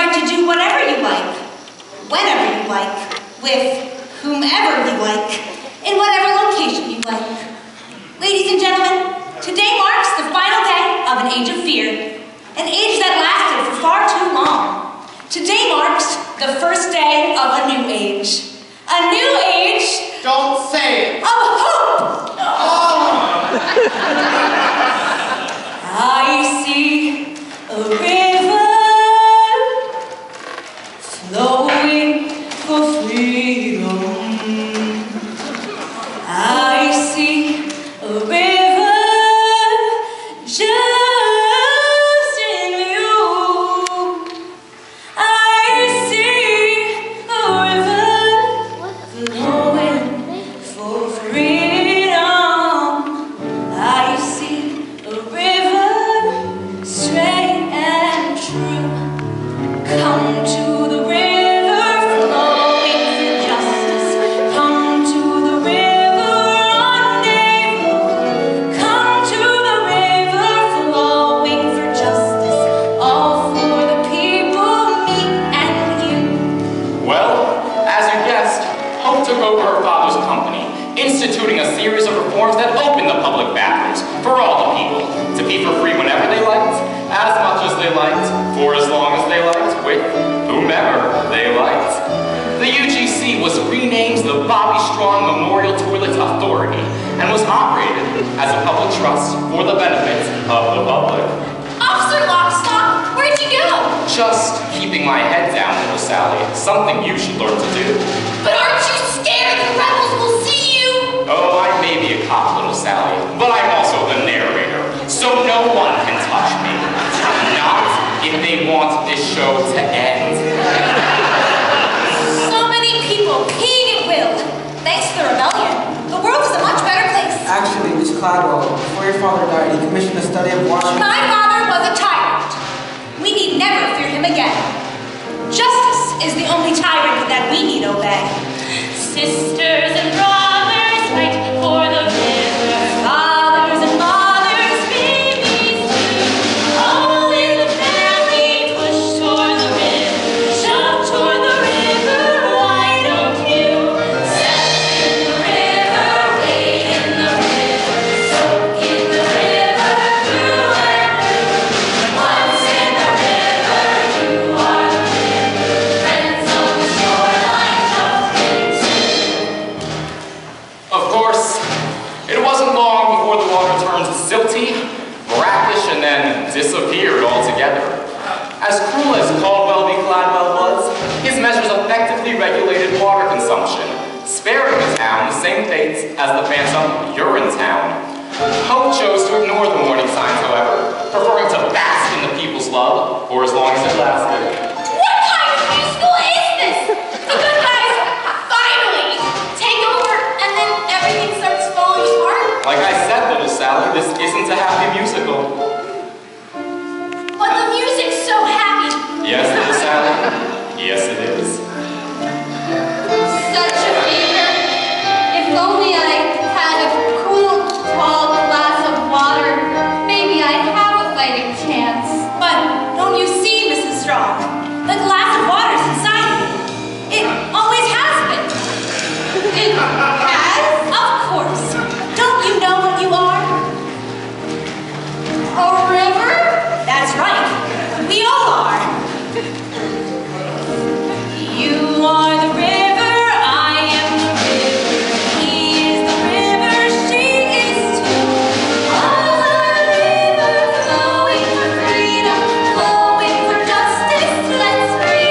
right to do whatever you like, whenever you like, with whomever you like, in whatever location you like. Ladies and gentlemen, today marks the final day of an age of fear, an age that lasted for far too long. Today marks the first day of a new age. A new age... Don't say it. ...of hope! Oh. I see a river flowing for freedom. I see a river just in you. I see a river flowing for freedom. I see a river straight and true. Come to the river flowing for justice. Come to the river rendezvous. Come to the river flowing for justice. All for the people, me and you. Well, as you guessed, Hope took over her father's company, instituting a series of reforms that opened the public bathrooms for all the people to be for free whenever they liked, as much as they liked, for as long as they liked, with whomever they liked. The UGC was renamed the Bobby Strong Memorial Toilet Authority and was operated as a public trust for the benefit of the public. Officer Lockstock, where'd you go? Just keeping my head down, little Sally. Something you should learn to do. But aren't you scared the rebels will see you? Oh, I may be a cop, little Sally, but I'm also the narrator, so no one can touch me. Not if they want this show to end. So many people peeing at will. Thanks to the rebellion, the world is a much better place. Actually, Miss Cladwell, before your father died, he commissioned a study of Washington. My father was a tyrant. We need never fear him again. Justice is the only tyrant that we need obey. Sisters and brothers, fight for the river. Fathers and mothers, babies too. All in the family, push toward the river. Shove toward the river, why don't you? Step in the river, wade in the river. Soak in the river, through and through. Once in the river, you are the river. Friends on the shoreline, jumping too. Of course, it wasn't long before the water turned silty, brackish, and then disappeared altogether. As cruel as Caldwell v. Gladwell was, his measures effectively regulated water consumption, sparing the town the same fate as the phantom Urinetown. Hope chose to ignore the warning signs, however, preferring to bask in the people's love for as long as it lasted. What kind of musical is this? The good guys finally take over and then everything starts falling apart? Like I said, little Sally, this isn't a happy musical. But the music's so happy. Yes, little Sally. Yes, it is. Such a fever. If only I had a cool, tall glass of water, maybe I'd have a fighting chance. But don't you see, Mrs. Strong? The glass of water's inside me. It always has been. It has? Of course. Don't you know what you are? A river? That's right. We all are. You are the river, I am the river. He is the river, she is too. All a river, flowing for freedom, flowing for justice. Let's free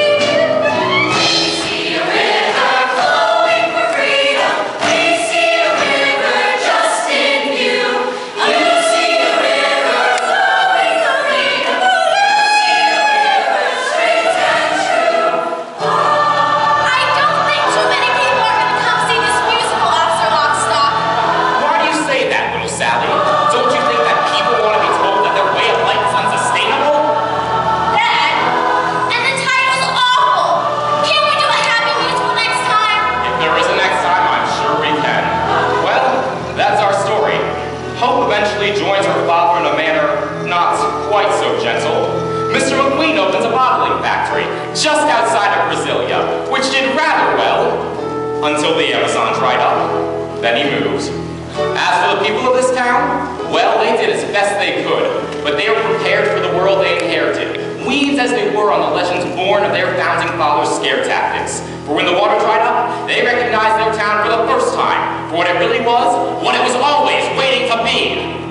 then he moved. As for the people of this town, well, they did as best they could, but they were prepared for the world they inherited, weeds as they were on the legends born of their founding fathers' scare tactics. For when the water dried up, they recognized their town for the first time for what it really was, what it was always waiting to be.